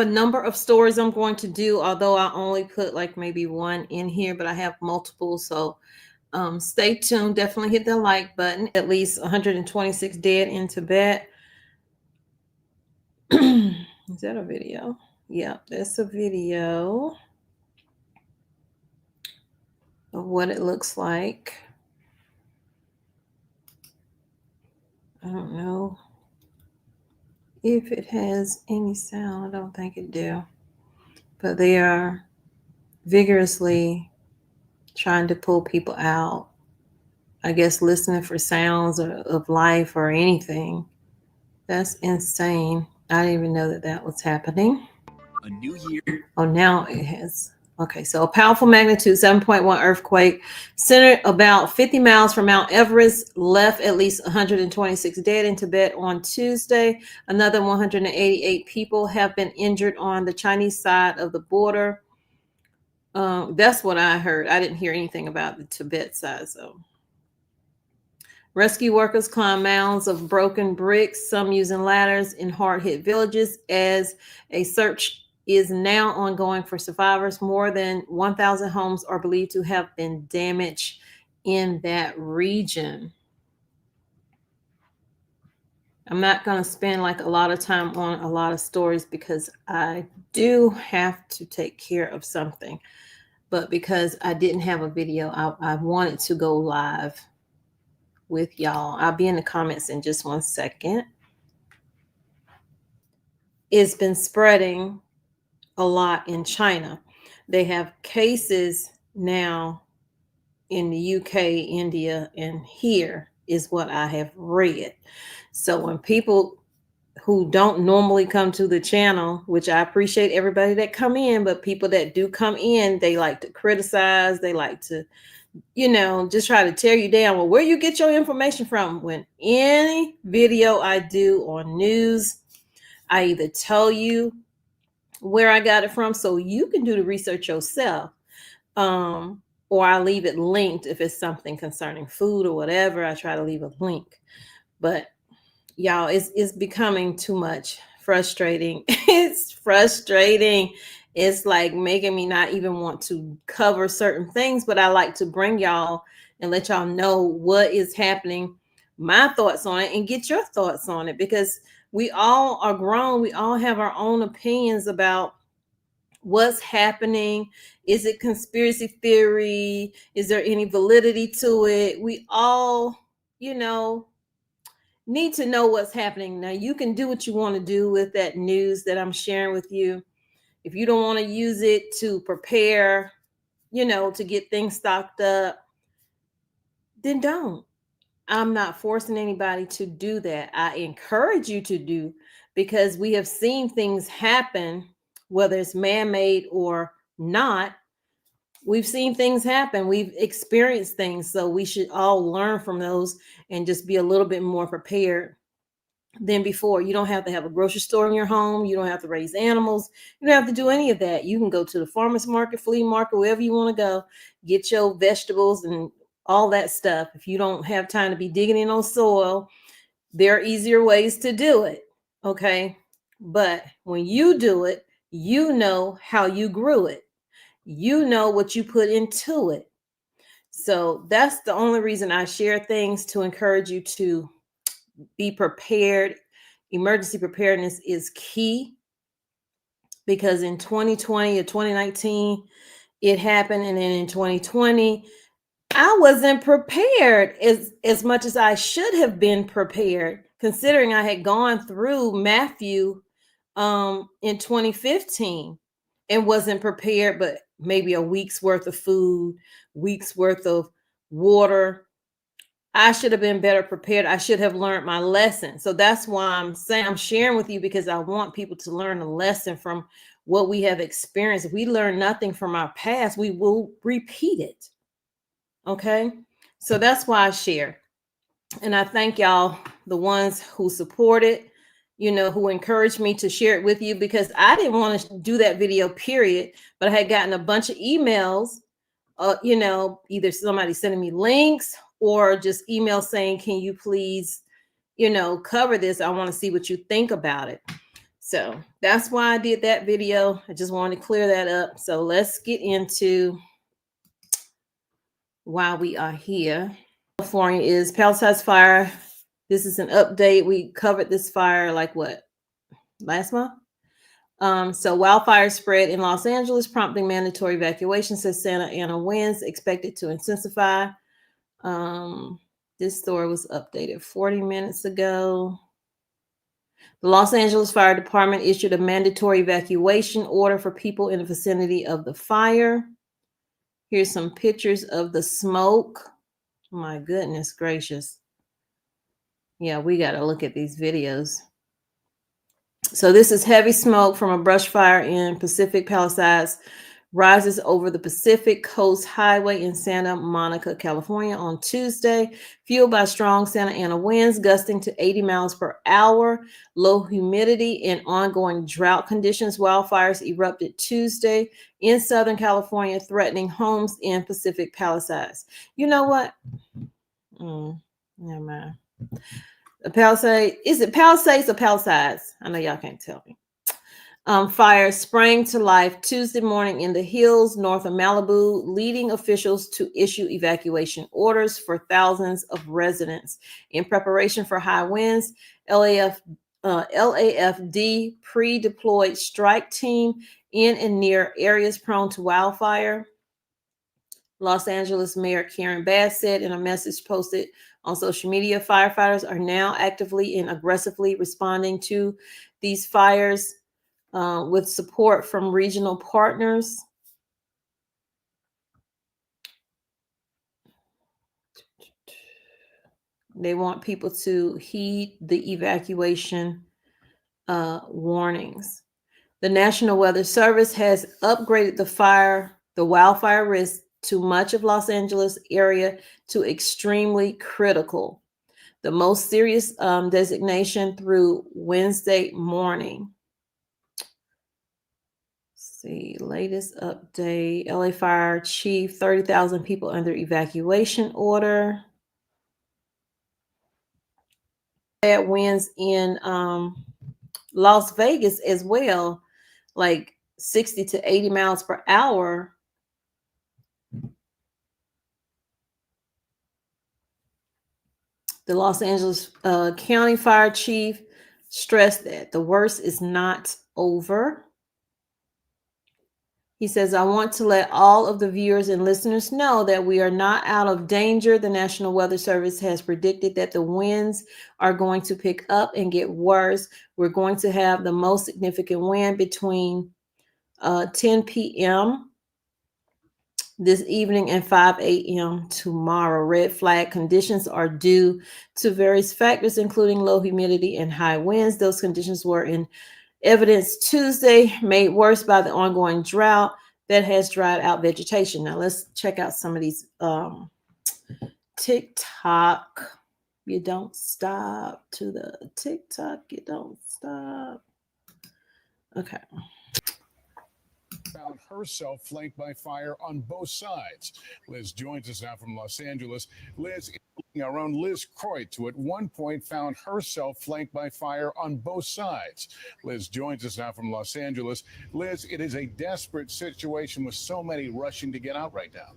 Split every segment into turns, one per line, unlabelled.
A number of stories I'm going to do, although I only put like maybe one in here, but I have multiple. So stay tuned. Definitely hit the like button. At least 126 dead in Tibet. Is that a video? Yeah, that's a video of what it looks like. I don't know if it has any sound. I don't think it do. But they are vigorously trying to pull people out. I guess listening for sounds of life or anything. That's insane. I didn't even know that that was happening.
A new year.
Oh, now it has. Okay, so a powerful magnitude 7.1 earthquake centered about 50 miles from Mount Everest left at least 126 dead in Tibet on Tuesday. Another 188 people have been injured on the Chinese side of the border. That's what I heard. I didn't hear anything about the Tibet side. So, rescue workers climb mounds of broken bricks, some using ladders in hard-hit villages as a search is now ongoing for survivors. More than 1,000 homes are believed to have been damaged in that region. I'm not going to spend like a lot of time on a lot of stories because I do have to take care of something. But because I didn't have a video, I wanted to go live with y'all. I'll be in the comments in just 1 second. It's been spreading a lot in China. They have cases now in the UK, India, and here is what I have read. So when people who don't normally come to the channel, which I appreciate everybody that come in, but people that do come in, they like to criticize, they like to, just try to tear you down. Well, where you get your information from? When any video I do on news, I either tell you where I got it from so you can do the research yourself, or I leave it linked if it's something concerning food or whatever. I try to leave a link. But y'all, it's becoming too much. Frustrating. It's frustrating. It's like making me not even want to cover certain things, but I like to bring y'all and let y'all know what is happening, my thoughts on it, and get your thoughts on it, because we all are grown. We all have our own opinions about what's happening. Is it conspiracy theory? Is there any validity to it? We all, need to know what's happening. Now, you can do what you want to do with that news that I'm sharing with you. If you don't want to use it to prepare, to get things stocked up, then don't. I'm not forcing anybody to do that. I encourage you to do, because we have seen things happen, whether it's man-made or not. We've seen things happen. We've experienced things. So we should all learn from those and just be a little bit more prepared than before. You don't have to have a grocery store in your home. You don't have to raise animals. You don't have to do any of that. You can go to the farmer's market, flea market, wherever you want to go, get your vegetables and all that stuff. If you don't have time to be digging in on soil, there are easier ways to do it. Okay. But when you do it, you know how you grew it. You know what you put into it. So that's the only reason I share things, to encourage you to be prepared. Emergency preparedness is key, because in 2020 or 2019, it happened. And then in 2020, I wasn't prepared as much as I should have been prepared, considering I had gone through Matthew in 2015 and wasn't prepared, but maybe a week's worth of food, week's worth of water. I should have been better prepared. I should have learned my lesson. So that's why I'm saying, I'm sharing with you, because I want people to learn a lesson from what we have experienced. If we learn nothing from our past, we will repeat it. Okay. So that's why I share. And I thank y'all, the ones who support it, who encouraged me to share it with you, because I didn't want to do that video, period. But I had gotten a bunch of emails, either somebody sending me links or just email saying, can you please, cover this? I want to see what you think about it. So that's why I did that video. I just wanted to clear that up. So let's get into why we are here. California is Palisades fire. This is an update. We covered this fire like what, last month? So wildfire spread in Los Angeles, prompting mandatory evacuation, says Santa Ana winds expected to intensify. This story was updated 40 minutes ago. The Los Angeles Fire Department issued a mandatory evacuation order for people in the vicinity of the fire. Here's some pictures of the smoke. My goodness gracious. Yeah, we got to look at these videos. So this is heavy smoke from a brush fire in Pacific Palisades, rises over the Pacific Coast Highway in Santa Monica, California on Tuesday, fueled by strong Santa Ana winds gusting to 80 miles per hour, low humidity, and ongoing drought conditions. Wildfires erupted Tuesday in Southern California, threatening homes in Pacific Palisades. You know what? Never mind. The Palisades, is it Palisades or Palisades? I know y'all can't tell me. Fire sprang to life Tuesday morning in the hills north of Malibu, leading officials to issue evacuation orders for thousands of residents. In preparation for high winds, LAFD pre-deployed strike team in and near areas prone to wildfire. Los Angeles Mayor Karen Bass said in a message posted on social media, firefighters are now actively and aggressively responding to these fires with support from regional partners. They want people to heed the evacuation warnings. The National Weather Service has upgraded the wildfire risk to much of Los Angeles area to extremely critical, the most serious designation through Wednesday morning. See, latest update, LA Fire Chief, 30,000 people under evacuation order. Bad winds in Las Vegas as well, like 60 to 80 miles per hour. The Los Angeles County Fire Chief stressed that the worst is not over. He says, I want to let all of the viewers and listeners know that we are not out of danger. The National Weather Service has predicted that the winds are going to pick up and get worse. We're going to have the most significant wind between 10 p.m. this evening and 5 a.m. tomorrow. Red flag conditions are due to various factors, including low humidity and high winds. Those conditions were in evidence Tuesday, made worse by the ongoing drought that has dried out vegetation. Now let's check out some of these TikTok. You don't stop to the TikTok. You don't stop. Okay.
Found herself flanked by fire on both sides. Liz joins us now from Los Angeles. Liz, our own Liz Croyt, who at one point found herself flanked by fire on both sides. Liz joins us now from Los Angeles. Liz, it is a desperate situation with so many rushing to get out right now.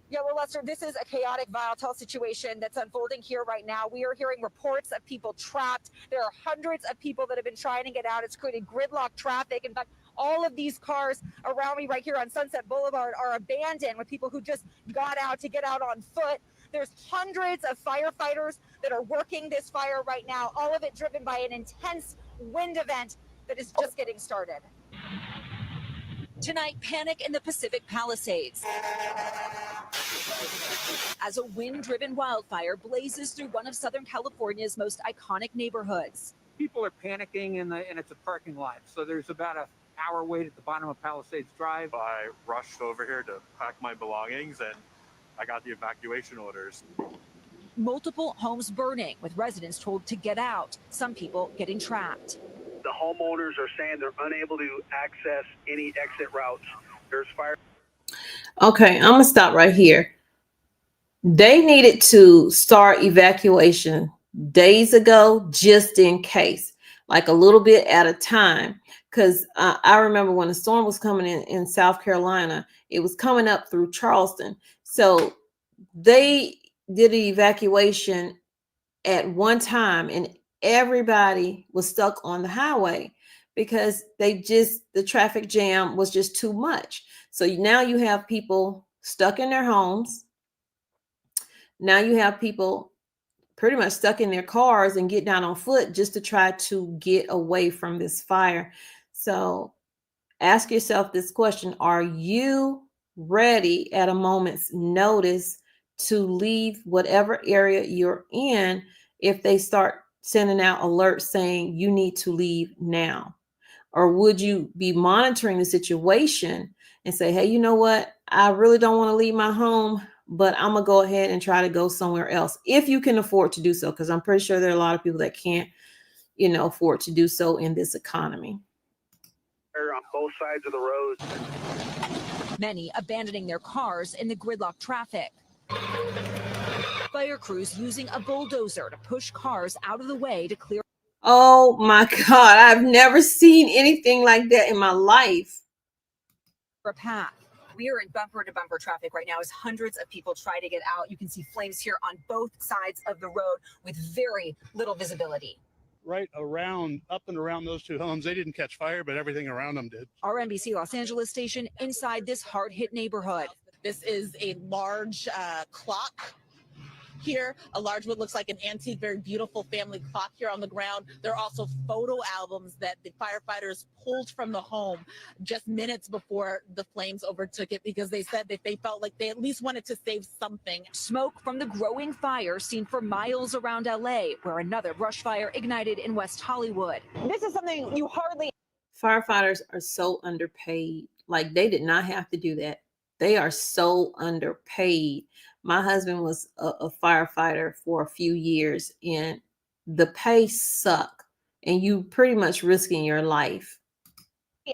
Yeah, well, Lester, this is a chaotic, volatile situation that's unfolding here right now. We are hearing reports of people trapped. There are hundreds of people that have been trying to get out. It's created gridlock traffic. In fact, all of these cars around me right here on Sunset Boulevard are abandoned with people who just got out to get out on foot. There's hundreds of firefighters that are working this fire right now, all of it driven by an intense wind event that is just getting started.
Tonight, panic in the Pacific Palisades as a wind-driven wildfire blazes through one of Southern California's most iconic neighborhoods.
People are panicking, and it's a parking lot. So there's about an hour wait at the bottom of Palisades Drive.
I rushed over here to pack my belongings, and I got the evacuation orders.
Multiple homes burning, with residents told to get out, some people getting trapped.
The homeowners are saying they're unable to access any exit routes. There's fire.
Okay, I'm gonna stop right here. They needed to start evacuation days ago, just in case. like a little bit at a time. Because I remember when the storm was coming in South Carolina, it was coming up through Charleston. So they did an evacuation at one time, and everybody was stuck on the highway because the traffic jam was just too much. So now you have people stuck in their homes. Now you have people pretty much stuck in their cars and get down on foot just to try to get away from this fire. So ask yourself this question: are you ready at a moment's notice to leave whatever area you're in if they start sending out alerts saying you need to leave now? Or would you be monitoring the situation and say, hey, you know what? I really don't want to leave my home, but I'm going to go ahead and try to go somewhere else if you can afford to do so, because I'm pretty sure there are a lot of people that can't, afford to do so in this economy.
On both sides of the road.
Many abandoning their cars in the gridlock traffic. Fire crews using a bulldozer to push cars out of the way to clear.
Oh my God, I've never seen anything like that in my life.
A path. We are in bumper to bumper traffic right now as hundreds of people try to get out. You can see flames here on both sides of the road with very little visibility.
Right around, up and around those two homes, they didn't catch fire, but everything around them did.
Our NBC Los Angeles station inside this hard-hit neighborhood.
This is a large clock here, a large, what looks like an antique, very beautiful family clock here on the ground. There are also photo albums that the firefighters pulled from the home just minutes before the flames overtook it, because they said that they felt like they at least wanted to save something.
Smoke from the growing fire seen for miles around LA, where another brush fire ignited in West Hollywood.
This is something you hardly.
Firefighters are so underpaid. Like, they did not have to do that. They are so underpaid. My husband was a firefighter for a few years, and the pay suck, and you pretty much risking your life.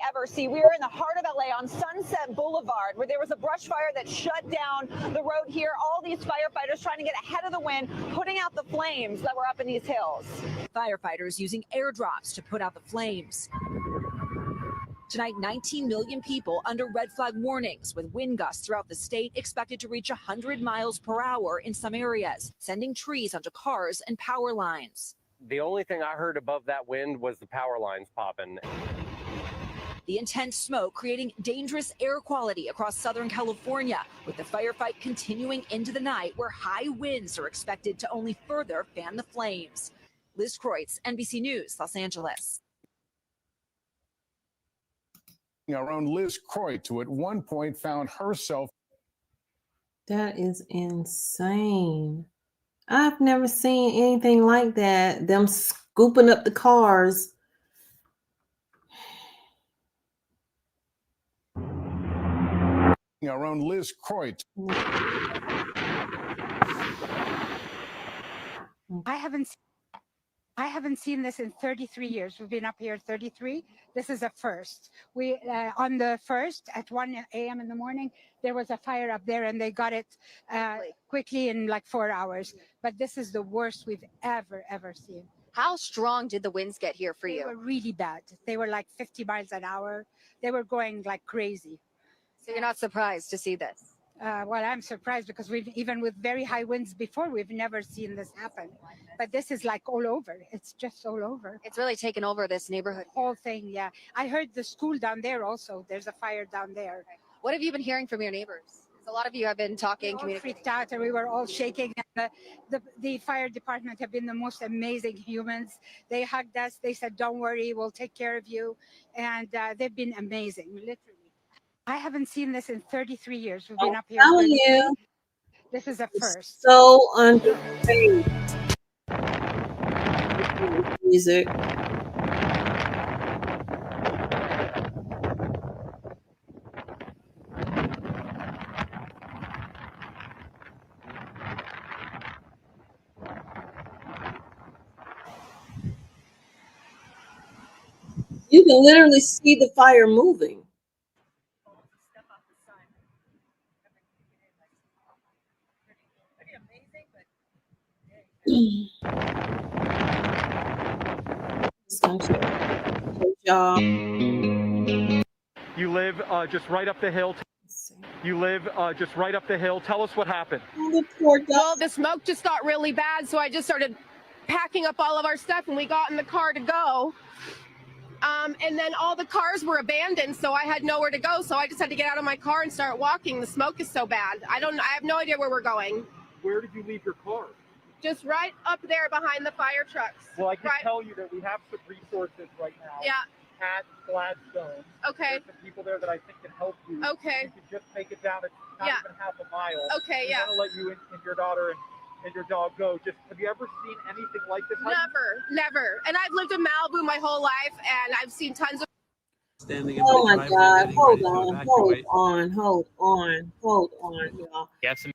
Ever see, we are in the heart of LA on Sunset Boulevard, where there was a brush fire that shut down the road here. All these firefighters trying to get ahead of the wind, putting out the flames that were up in these hills.
Firefighters using airdrops to put out the flames. Tonight, 19 million people under red flag warnings, with wind gusts throughout the state expected to reach 100 miles per hour in some areas, sending trees onto cars and power lines.
The only thing I heard above that wind was the power lines popping.
The intense smoke creating dangerous air quality across Southern California, with the firefight continuing into the night, where high winds are expected to only further fan the flames. Liz Kreutz, NBC News, Los Angeles.
Our own Liz Kreutz, who at one point found herself.
That is insane. I've never seen anything like that. Them scooping up the cars.
Our own Liz Kreutz.
I haven't seen this in 33 years. We've been up here 33. This is a first. We on the first at 1 a.m. in the morning, there was a fire up there, and they got it quickly in like 4 hours. But this is the worst we've ever seen.
How strong did the winds get here for you?
They were really bad. They were like 50 miles an hour. They were going like crazy.
So you're not surprised to see this?
Well, I'm surprised, because even with very high winds before, we've never seen this happen. But this is like all over. It's just all over.
It's really taken over this neighborhood.
Whole thing, yeah. I heard the school down there also. There's a fire down there.
What have you been hearing from your neighbors? A lot of you have been talking,
we all
communicating.
freaked out, and we were all shaking. And the fire department have been the most amazing humans. They hugged us. They said, "Don't worry, we'll take care of you." And they've been amazing, literally. I haven't seen this in 33 years. We've been up here.
I'm telling you,
this is a first.
So underpaid. Music. You can literally see the fire moving. Y'all.
You live just right up the hill. You live just right up the hill. Tell us what happened.
Well, the smoke just got really bad, so I just started packing up all of our stuff, and we got in the car to go. And then all the cars were abandoned, so I had nowhere to go. So I just had to get out of my car and start walking. The smoke is so bad. I have no idea where we're going.
Where did you leave your car?
Just right up there behind the fire trucks.
Well, I can tell you that we have some resources right now.
Yeah.
At Gladstone.
Okay.
There's some people there that I think can help you.
Okay.
You can just make it down. It's not even half a mile.
Okay,
I'm gonna let you and your daughter and your dog go. Just have you ever seen anything like this?
Never. And I've lived in Malibu my whole life, and I've seen tons of.
Standing oh my God! Hold on, y'all.
Yes.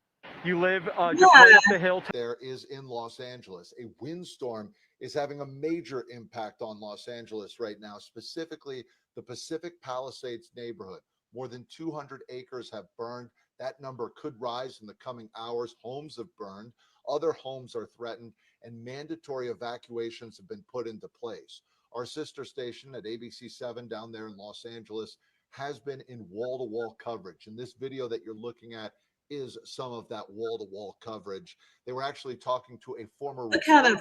You live just right up the hill.
There is in Los Angeles. A windstorm is having a major impact on Los Angeles right now, specifically the Pacific Palisades neighborhood. More than 200 acres have burned. That number could rise in the coming hours. Homes have burned. Other homes are threatened, and mandatory evacuations have been put into place. Our sister station at ABC7 down there in Los Angeles has been in wall-to-wall coverage. And this video that you're looking at is some of that wall-to-wall coverage. They were actually talking to a former
look how that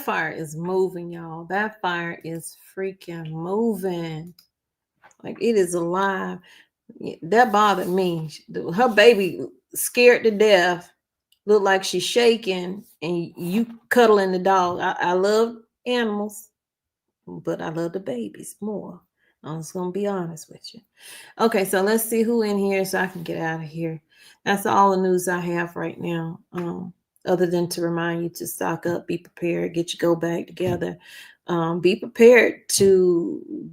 fire is moving, y'all. That fire is freaking moving. Like it is alive. That bothered me. Her baby scared to death. Looked like she's shaking, and you cuddling the dog. I love animals, but I love the babies more. I'm just gonna be honest with you. Okay, so let's see who in here so I can get out of here. That's all the news I have right now. Other than to remind you to stock up, be prepared, get your go bag together. Be prepared to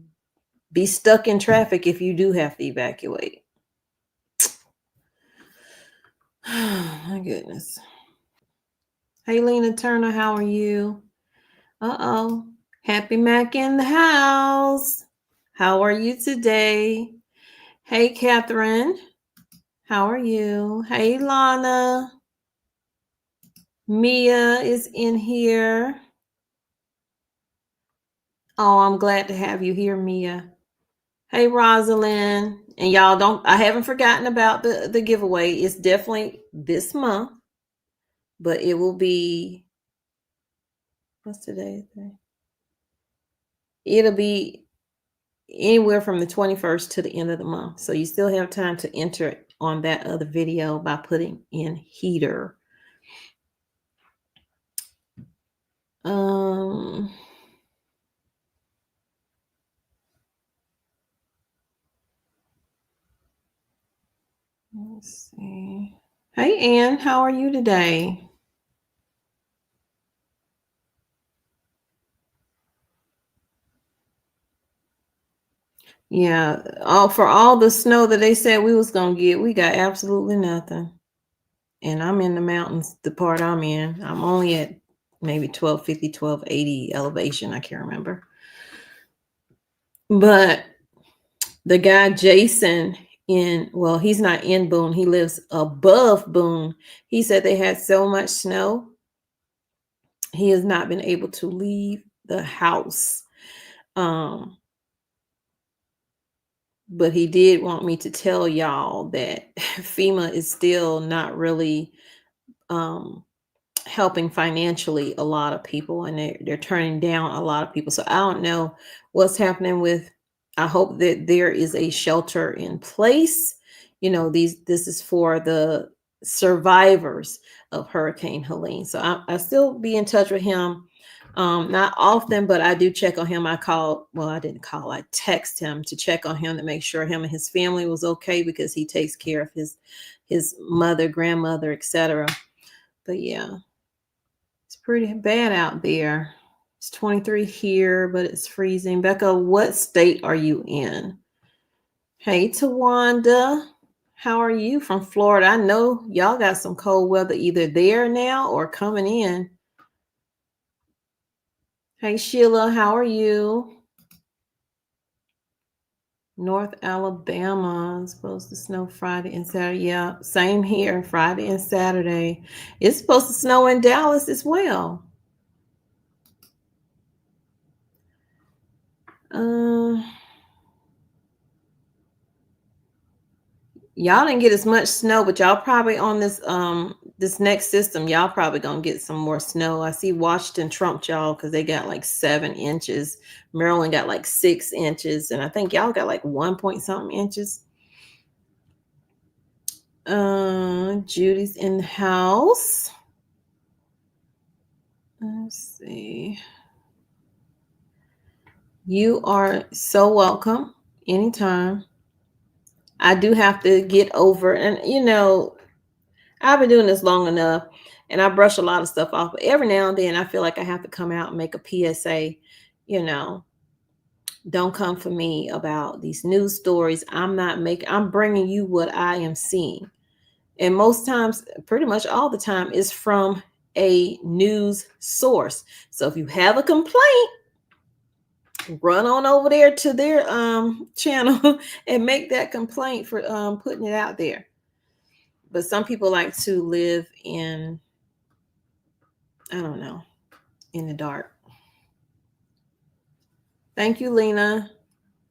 be stuck in traffic if you do have to evacuate. Oh my goodness. Hey, Lena Turner, how are you? Uh-oh. Happy Mac in the house. How are you today? Hey, Catherine. How are you? Hey, Lana. Mia is in here. Oh, I'm glad to have you here, Mia. Hey, Rosalind. And y'all I haven't forgotten about the giveaway. It's definitely this month, but it will be, what's today's day? It'll be anywhere from the 21st to the end of the month. So you still have time to enter on that other video by putting in heater. Let's see. Hey, Ann, how are you today? Yeah, for all the snow that they said we was gonna get, we got absolutely nothing. And I'm in the mountains, the part I'm in. I'm only at maybe 1250, 1280 elevation. I can't remember. But the guy Jason he's not in Boone. He lives above Boone. He said they had so much snow. He has not been able to leave the house. But he did want me to tell y'all that FEMA is still not really helping financially a lot of people, and they're turning down a lot of people. So I don't know what's happening with, I hope that there is a shelter in place. You know, this is for the survivors of Hurricane Helene. So I still be in touch with him. Not often, but I do check on him. I didn't call, I text him to check on him to make sure him and his family was okay, because he takes care of his mother, grandmother, etc. But yeah, it's pretty bad out there. It's 23 here, but it's freezing. Becca, what state are you in? Hey, Tawanda, how are you from Florida? I know y'all got some cold weather either there now or coming in. Hey, Sheila, how are you? North Alabama is supposed to snow Friday and Saturday. Yeah, same here, Friday and Saturday. It's supposed to snow in Dallas as well. Y'all didn't get as much snow, but y'all probably on this next system, y'all probably gonna get some more snow. I see Washington trumped y'all because they got like 7 inches. Maryland got like 6 inches, and I think y'all got like 1 point something inches. Judy's in the house. Let's see. You are so welcome anytime. I do have to get over, and I've been doing this long enough, and I brush a lot of stuff off. But every now and then, I feel like I have to come out and make a PSA. Don't come for me about these news stories. I'm bringing you what I am seeing, and most times, pretty much all the time, is from a news source. So if you have a complaint, run on over there to their channel and make that complaint for putting it out there. But some people like to live in, I don't know, in the dark. Thank you, Lena.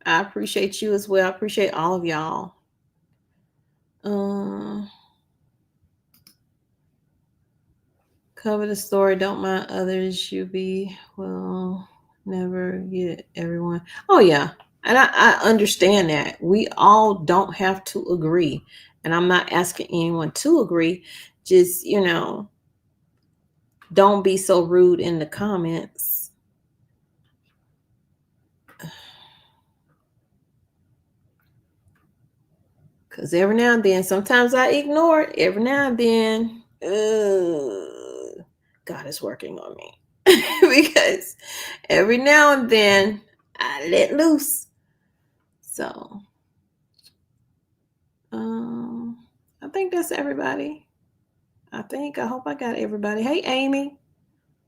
I appreciate you as well. I appreciate all of y'all. Cover the story. Don't mind others. Never get everyone. Oh, yeah. And I understand that. We all don't have to agree. And I'm not asking anyone to agree. Just, don't be so rude in the comments. Because every now and then, sometimes I ignore it. Every now and then, God is working on me. Because every now and then, I let loose. So, I think that's everybody. I hope I got everybody. Hey, Amy,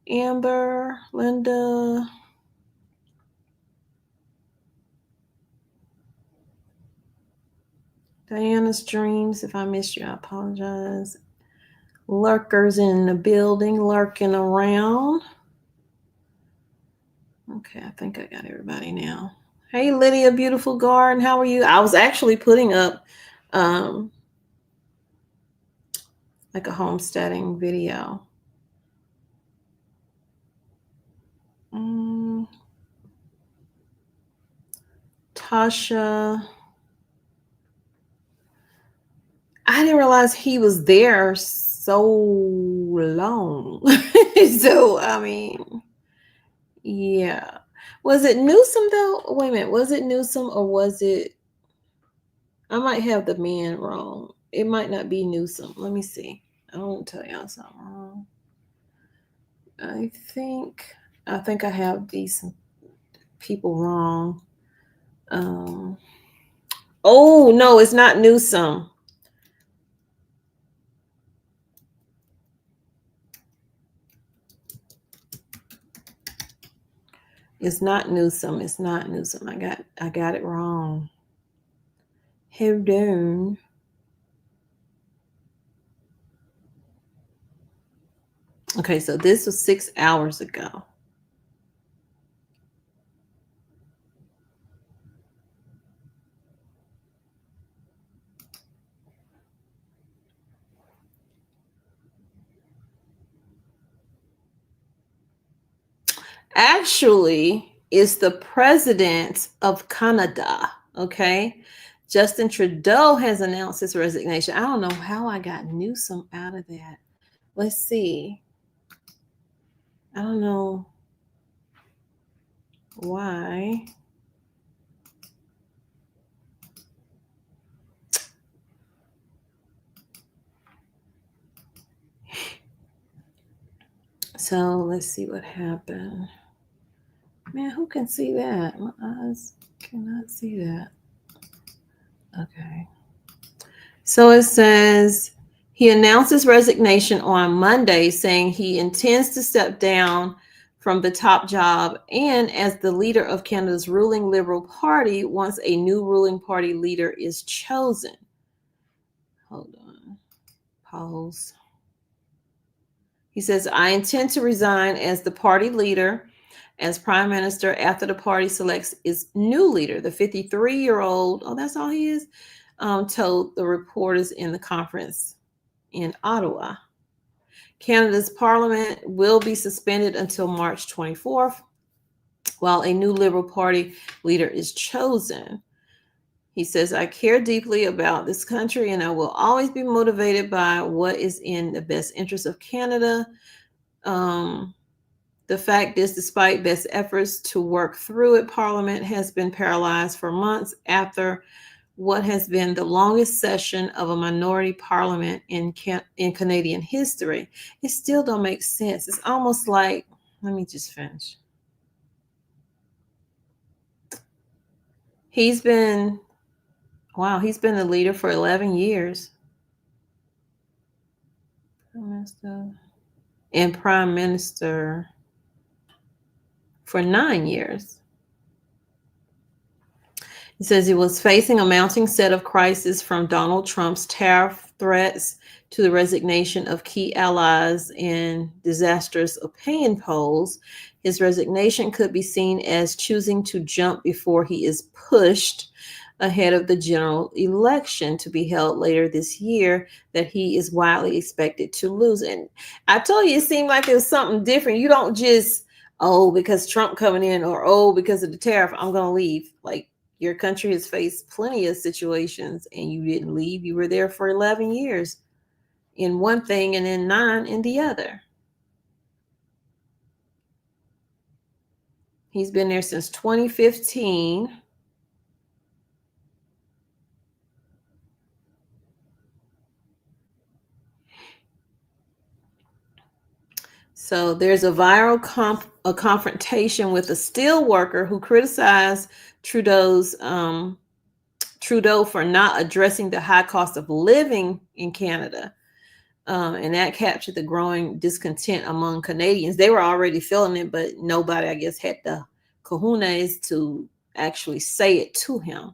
Amber, Linda. Diana's dreams. If I missed you, I apologize. Lurkers in the building, lurking around. Okay, I think I got everybody now. Hey, Lydia, beautiful garden. How are you? I was actually putting up like a homesteading video. Tasha. I didn't realize he was there so long. So, I mean, yeah. Was it Newsom though? Wait a minute. Was it Newsom or was it? I might have the man wrong. It might not be Newsom. Let me see. I don't tell y'all something wrong. I think I have these people wrong. Oh no, it's not Newsom. It's not Newsom. It's not Newsom. I got it wrong. Hold on. Okay, so this was 6 hours ago. Actually, it's the president of Canada. Okay. Justin Trudeau has announced his resignation. I don't know how I got Newsom out of that. Let's see. I don't know why. So let's see what happened. Man, who can see that? My eyes cannot see that. Okay. So it says he announced his resignation on Monday, saying he intends to step down from the top job and as the leader of Canada's ruling Liberal Party once a new ruling party leader is chosen. Hold on. Pause. He says, I intend to resign as the party leader. as prime minister after the party selects its new leader. The 53-year-old, oh, that's all he is, told the reporters in the conference in Ottawa. Canada's parliament will be suspended until March 24th, while a new Liberal Party leader is chosen. He says, I care deeply about this country and I will always be motivated by what is in the best interest of Canada. The fact is, despite best efforts to work through it, Parliament has been paralyzed for months after what has been the longest session of a minority parliament in Canadian history. It still don't make sense. It's almost like, let me just finish. He's been the leader for 11 years. And prime minister for 9 years. He says he was facing a mounting set of crises, from Donald Trump's tariff threats to the resignation of key allies and disastrous opinion polls. His resignation could be seen as choosing to jump before he is pushed ahead of the general election to be held later this year that he is widely expected to lose. And I told you, it seemed like it was something different. You don't just, oh, because Trump coming in, or, oh, because of the tariff, I'm going to leave. Like, your country has faced plenty of situations and you didn't leave. You were there for 11 years in one thing and then 9 in the other. He's been there since 2015. So there's a viral confrontation with a steel worker who criticized Trudeau for not addressing the high cost of living in Canada. And that captured the growing discontent among Canadians. They were already feeling it, but nobody, I guess, had the cojones to actually say it to him.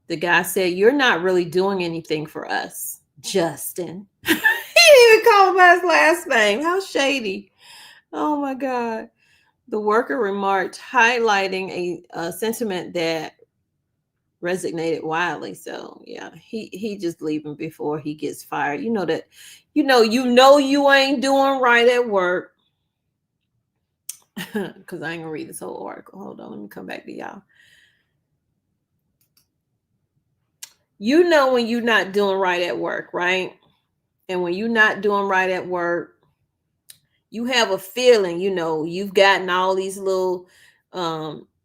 The guy said, "You're not really doing anything for us, Justin." He didn't even call him by his last name. How shady. Oh my God. The worker remarked, highlighting a sentiment that resonated widely. So yeah, he just leaving before he gets fired. You know that, you ain't doing right at work. Because I ain't gonna read this whole article. Hold on, let me come back to y'all. You know when you're not doing right at work, right? And when you're not doing right at work, you have a feeling, you've gotten all these little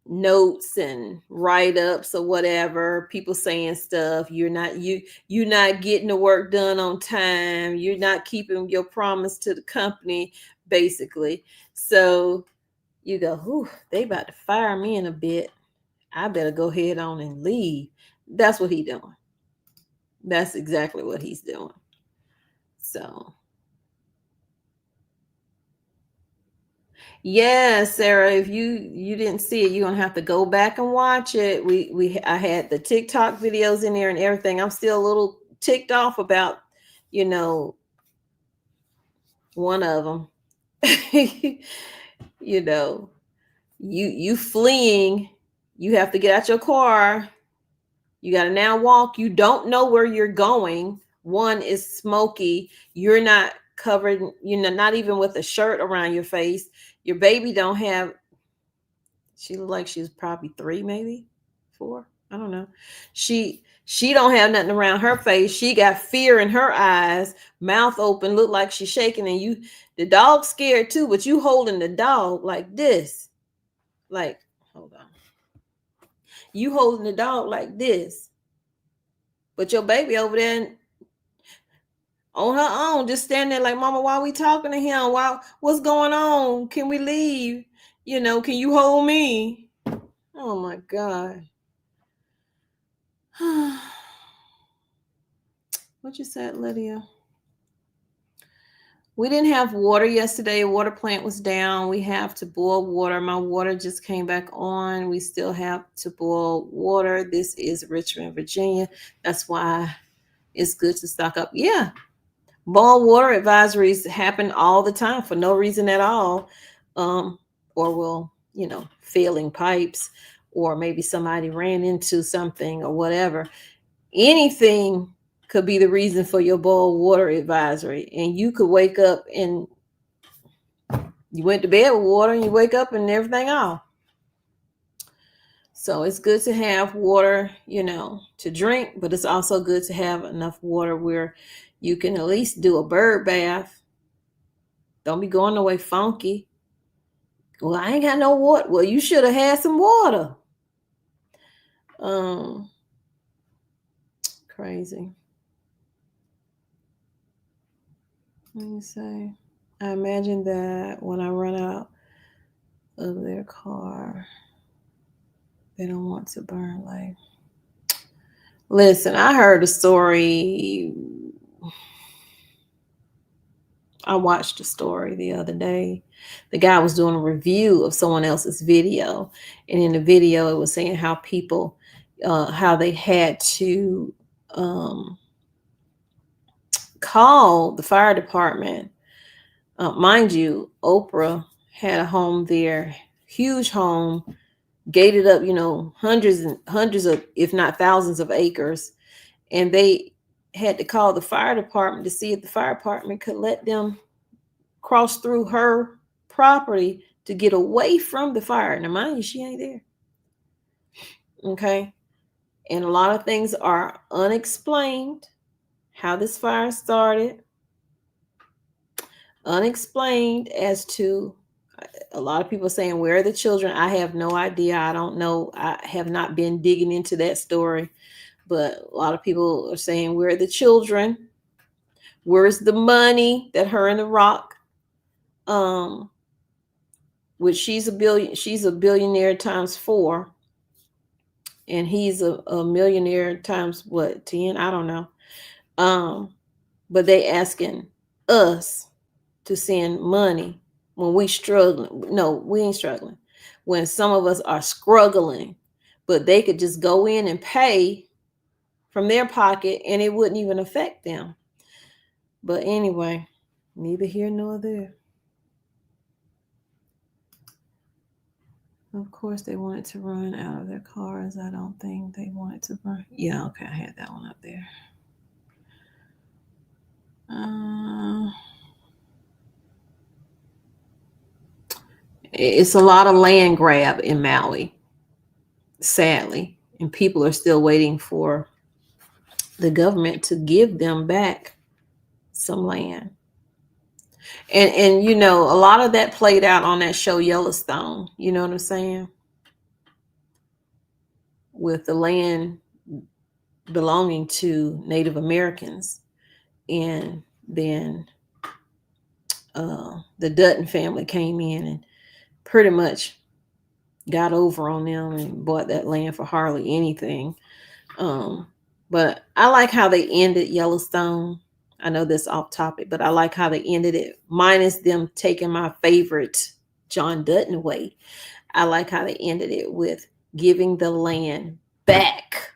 notes and write-ups or whatever, people saying stuff. You're not getting the work done on time. You're not keeping your promise to the company, basically. So you go, "Ooh, they about to fire me in a bit. I better go ahead on and leave." That's what he's doing. That's exactly what he's doing. So yeah, Sarah, if you didn't see it, you're gonna have to go back and watch it. I had the TikTok videos in there and everything. I'm still a little ticked off about, one of them. You fleeing, you have to get out your car. You got to now walk. You don't know where you're going. One is smoky. You're not covered, not even with a shirt around your face. Your baby don't have, she looked like she was probably 3, maybe 4. I don't know. She don't have nothing around her face. She got fear in her eyes, mouth open, look like she's shaking. And the dog's scared too, but you holding the dog like this. Like, hold on. You holding the dog like this. But your baby over there on her own, just standing there like, "Mama, why are we talking to him? What's going on? Can we leave? Can you hold me?" Oh my God. What you said, Lydia? We didn't have water yesterday. Water plant was down. We have to boil water. My water just came back on. We still have to boil water. This is Richmond, Virginia. That's why it's good to stock up. Yeah. Boil water advisories happen all the time for no reason at all. or will, failing pipes, or maybe somebody ran into something or whatever. Anything could be the reason for your boil water advisory. And you could wake up and you went to bed with water and you wake up and everything off. So it's good to have water, to drink, but it's also good to have enough water where you can at least do a bird bath. Don't be going away funky. Well, I ain't got no water. Well, you should have had some water. Crazy. Let me say, I imagine that when I run out of their car, they don't want to burn. Like, listen, I heard a story. I watched a story the other day. The guy was doing a review of someone else's video. And in the video, it was saying how people, how they had to call the fire department. Mind you, Oprah had a home there, huge home, gated up, hundreds and hundreds of, if not thousands of acres. And they had to call the fire department to see if the fire department could let them cross through her property to get away from the fire. Now, mind you, she ain't there. Okay. And a lot of things are unexplained. How this fire started, unexplained as to a lot of people saying, where are the children? I have no idea. I don't know. I have not been digging into that story. But a lot of people are saying, where are the children? Where's the money that her and The Rock, which she's a billionaire times 4, and he's a millionaire times what, 10? I don't know. But they asking us to send money when we struggling. No, we ain't struggling. When some of us are struggling, but they could just go in and pay from their pocket and it wouldn't even affect them. But anyway, neither here nor there. Of course, they wanted to run out of their cars. I don't think they wanted to burn. Yeah, okay, I had that one up there. It's a lot of land grab in Maui, sadly, and people are still waiting for the government to give them back some land. And a lot of that played out on that show Yellowstone. You know what I'm saying? With the land belonging to Native Americans, and then the Dutton family came in and pretty much got over on them and bought that land for hardly anything. But I like how they ended Yellowstone. I know that's off topic, but I like how they ended it, minus them taking my favorite John Dutton way. I like how they ended it with giving the land back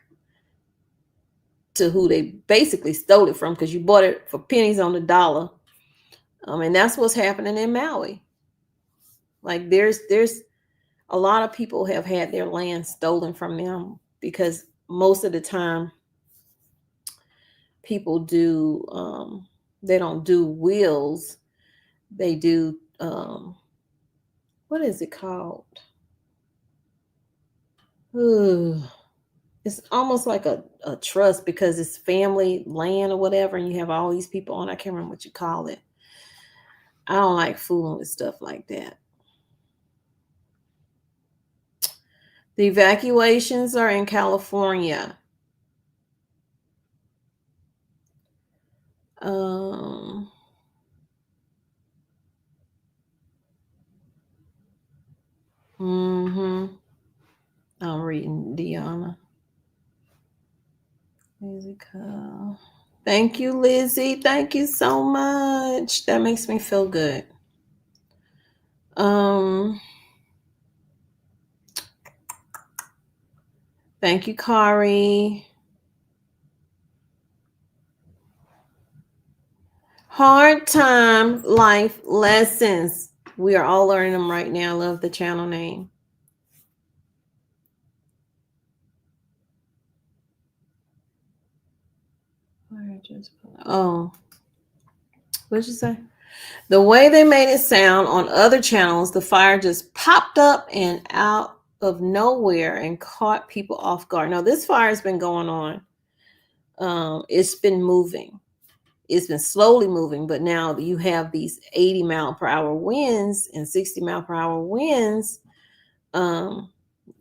to who they basically stole it from, because you bought it for pennies on the dollar. And that's what's happening in Maui. Like there's a lot of people have had their land stolen from them, because most of the time people do, they don't do wills. They do, what is it called? It's almost like a trust, because it's family land or whatever, and you have all these people on. I can't remember what you call it. I don't like fooling with stuff like that. The evacuations are in California. I'm reading Deanna. Thank you, Lizzie. Thank you so much. That makes me feel good. Thank you, Kari. Hard time life lessons. We are all learning them right now. Love the channel name. Oh, what'd you say? The way they made it sound on other channels, the fire just popped up and out of nowhere and caught people off guard. Now, this fire has been going on. It's been moving. It's been slowly moving, but now you have these 80-mile-per-hour winds and 60-mile-per-hour winds.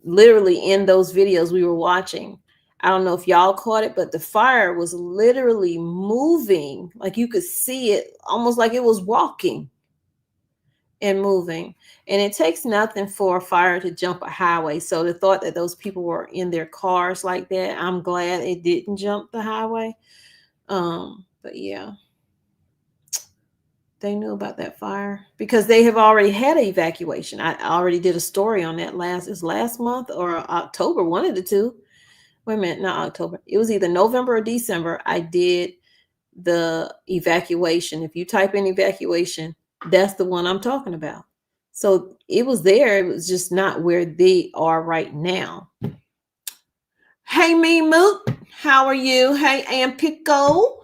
Literally in those videos we were watching. I don't know if y'all caught it, but the fire was literally moving. Like you could see it almost like it was walking and moving. And it takes nothing for a fire to jump a highway. So the thought that those people were in their cars like that, I'm glad it didn't jump the highway. But yeah, they knew about that fire because they have already had an evacuation. I already did a story on that last month or October, one of the two. Wait a minute, not October. It was either November or December. I did the evacuation. If you type in evacuation, that's the one I'm talking about. So it was there. It was just not where they are right now. Hey, me Moot, how are you? Hey, Aunt Pico.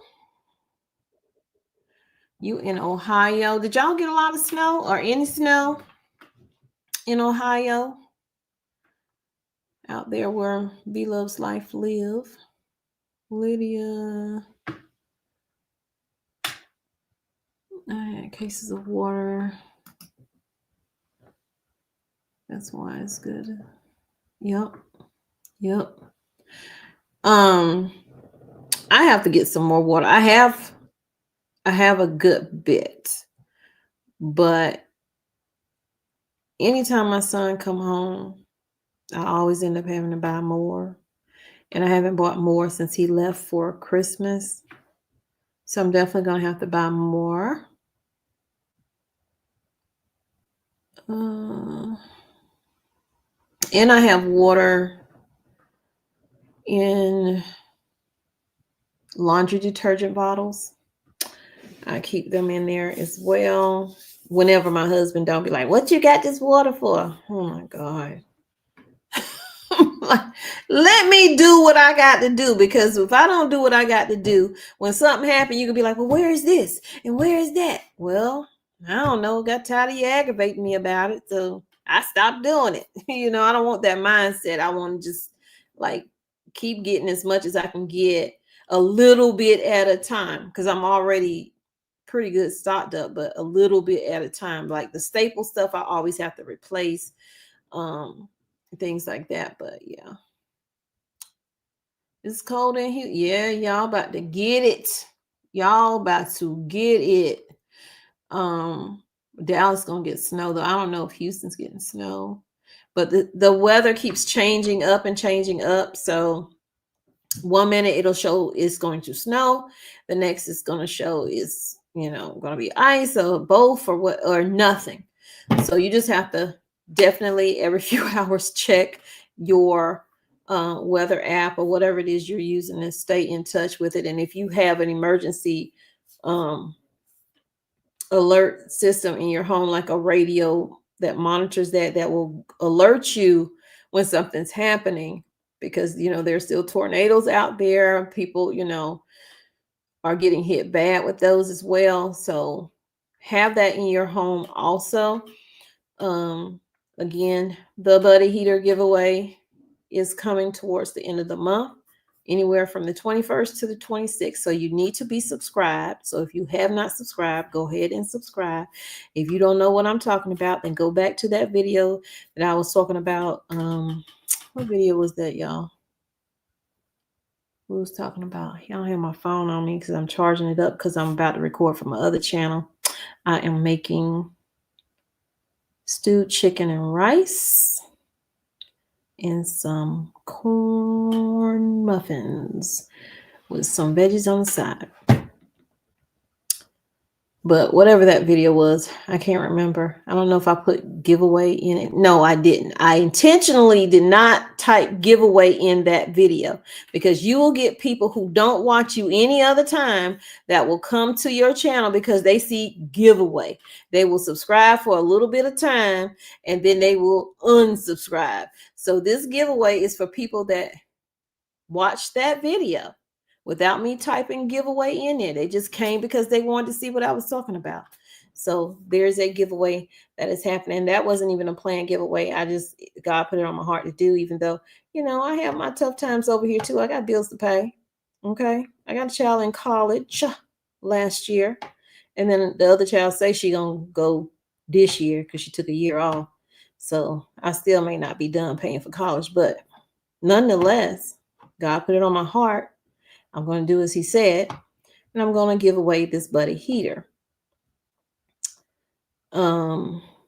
You in Ohio? Did y'all get a lot of snow or any snow in Ohio? Out there where B Love's Life live. Lydia. Cases of water. That's why it's good. Yep. I have to get some more water. I have a good bit, but anytime my son come home, I always end up having to buy more. And I haven't bought more since he left for Christmas. So I'm definitely going to have to buy more. And I have water in laundry detergent bottles. I keep them in there as well. Whenever my husband don't be like, what you got this water for? Oh my God. Let me do what I got to do, because if I don't do what I got to do, when something happens, you can be like, well, where is this? And where is that? Well, I don't know. Got tired of you aggravating me about it. So I stopped doing it. I don't want that mindset. I want to just like keep getting as much as I can get a little bit at a time, because I'm already pretty good stocked up, but a little bit at a time. Like the staple stuff, I always have to replace. Things like that. But yeah, it's cold in here. Yeah, y'all about to get it. Dallas gonna get snow though. I don't know if Houston's getting snow, but the weather keeps changing up. So 1 minute it'll show it's going to snow, the next is going to show is going to be ice or both or nothing. So you just have to definitely every few hours check your weather app or whatever it is you're using and stay in touch with it. And if you have an emergency alert system in your home, like a radio that monitors that will alert you when something's happening, because there's still tornadoes out there. People are getting hit bad with those as well. So have that in your home also. Again, the Buddy Heater giveaway is coming towards the end of the month, anywhere from the 21st to the 26th. So you need to be subscribed. So if you have not subscribed, go ahead and subscribe. If you don't know what I'm talking about, then go back to that video that I was talking about. What video was that, y'all? Who was talking about? I don't have my phone on me because I'm charging it up because I'm about to record from my other channel. I am making stewed chicken and rice and some corn muffins with some veggies on the side. But whatever that video was, I can't remember. I don't know if I put giveaway in it. No, I didn't. I intentionally did not type giveaway in that video, because you will get people who don't watch you any other time that will come to your channel because they see giveaway. They will subscribe for a little bit of time and then they will unsubscribe. So this giveaway is for people that watch that video without me typing giveaway in there. They just came because they wanted to see what I was talking about. So there's a giveaway that is happening. That wasn't even a planned giveaway. God put it on my heart to do, even though, I have my tough times over here too. I got bills to pay. Okay. I got a child in college last year. And then the other child say she gonna go this year because she took a year off. So I still may not be done paying for college, but nonetheless, God put it on my heart. I'm going to do as he said, and I'm going to give away this buddy heater.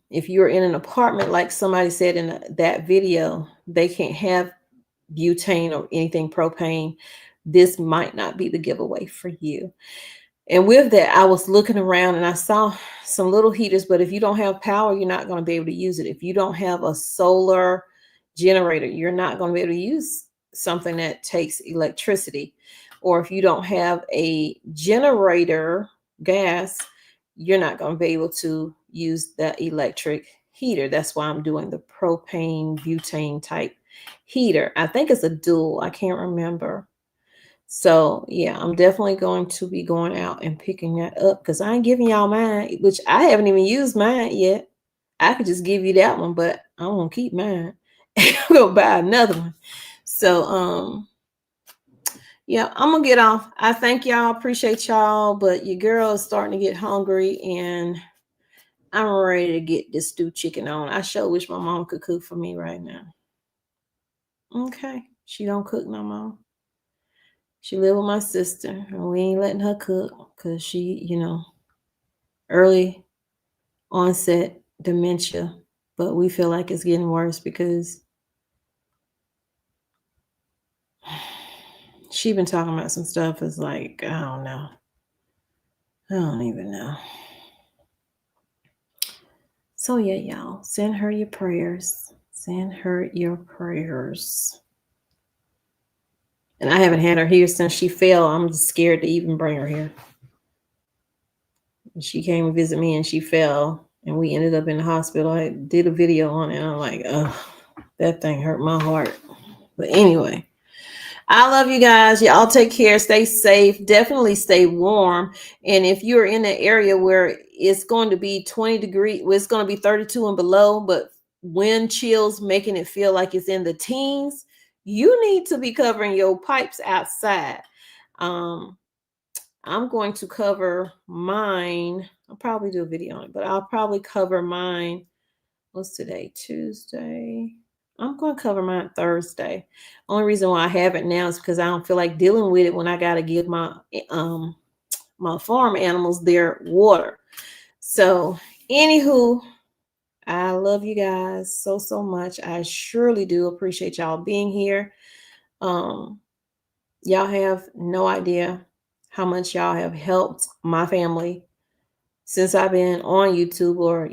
If you're in an apartment, like somebody said in that video, they can't have butane or anything propane. This might not be the giveaway for you. And with that, I was looking around and I saw some little heaters, but if you don't have power, you're not going to be able to use it. If you don't have a solar generator, you're not going to be able to use something that takes electricity. Or if you don't have a generator, gas, you're not going to be able to use that electric heater. That's why I'm doing the propane butane type heater. I think it's a dual. I can't remember. So yeah, I'm definitely going to be going out and picking that up, because I ain't giving y'all mine, which I haven't even used mine yet. I could just give you that one, but I won't keep mine. I'm gonna buy another one. So yeah, I'm gonna get off. I thank y'all, appreciate y'all, but your girl is starting to get hungry and I'm ready to get this stew chicken on. I sure wish my mom could cook for me right now. Okay, she don't cook no more. She live with my sister and we ain't letting her cook because she, early onset dementia, but we feel like it's getting worse because she been talking about some stuff. It's like, I don't know. I don't even know. So yeah, y'all, send her your prayers. Send her your prayers. And I haven't had her here since she fell. I'm scared to even bring her here. She came to visit me and she fell and we ended up in the hospital. I did a video on it and I'm like, oh, that thing hurt my heart. But anyway, I love you guys. Y'all take care. Stay safe. Definitely stay warm. And if you're in an area where it's going to be 20 degrees, well, it's going to be 32 and below, but wind chills making it feel like it's in the teens, you need to be covering your pipes outside. I'm going to cover mine. I'll probably do a video on it, but I'll probably cover mine. What's today? Tuesday. I'm going to cover mine Thursday. Only reason why I haven't now is because I don't feel like dealing with it when I got to give my my farm animals their water. So anywho, I love you guys so much. I surely do appreciate y'all being here. Y'all have no idea how much y'all have helped my family since I've been on YouTube, or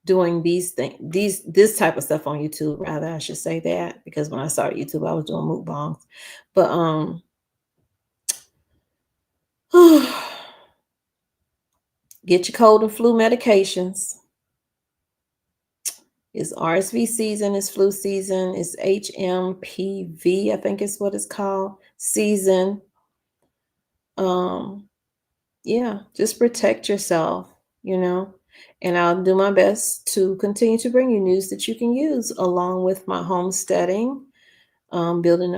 doing this type of stuff on YouTube, rather, I should say that, because when I started YouTube, I was doing mukbangs. But get your cold and flu medications. It's RSV season, it's flu season, it's HMPV, I think is what it's called, season. Yeah, just protect yourself, and I'll do my best to continue to bring you news that you can use, along with my homesteading, building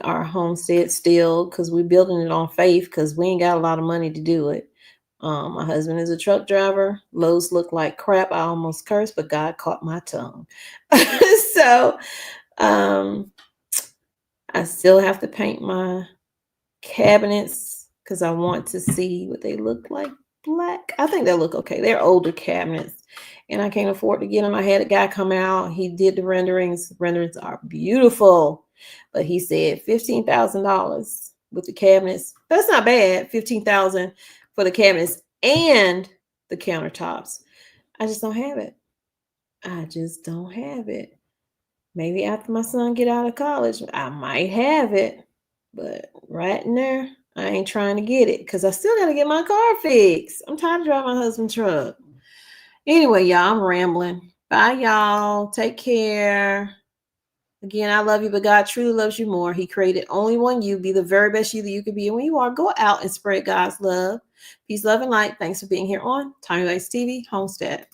our homestead still, because we're building it on faith, because we ain't got a lot of money to do it. My husband is a truck driver. Loads look like crap. I almost cursed, but God caught my tongue. So I still have to paint my cabinets because I want to see what they look like black. I think they look okay. They're older cabinets and I can't afford to get them. I had a guy come out. He did the renderings. Renderings are beautiful, but he said $15,000 with the cabinets. That's not bad. $15,000 for the cabinets and the countertops. I just don't have it. I just don't have it. Maybe after my son get out of college, I might have it. But right now, I ain't trying to get it because I still got to get my car fixed. I'm tired of driving my husband's truck. Anyway, y'all, I'm rambling. Bye, y'all. Take care. Again, I love you, but God truly loves you more. He created only one you. Be the very best you that you could be. And when you are, go out and spread God's love. Peace, love, and light. Thanks for being here on Tommy Bites TV, Homestead.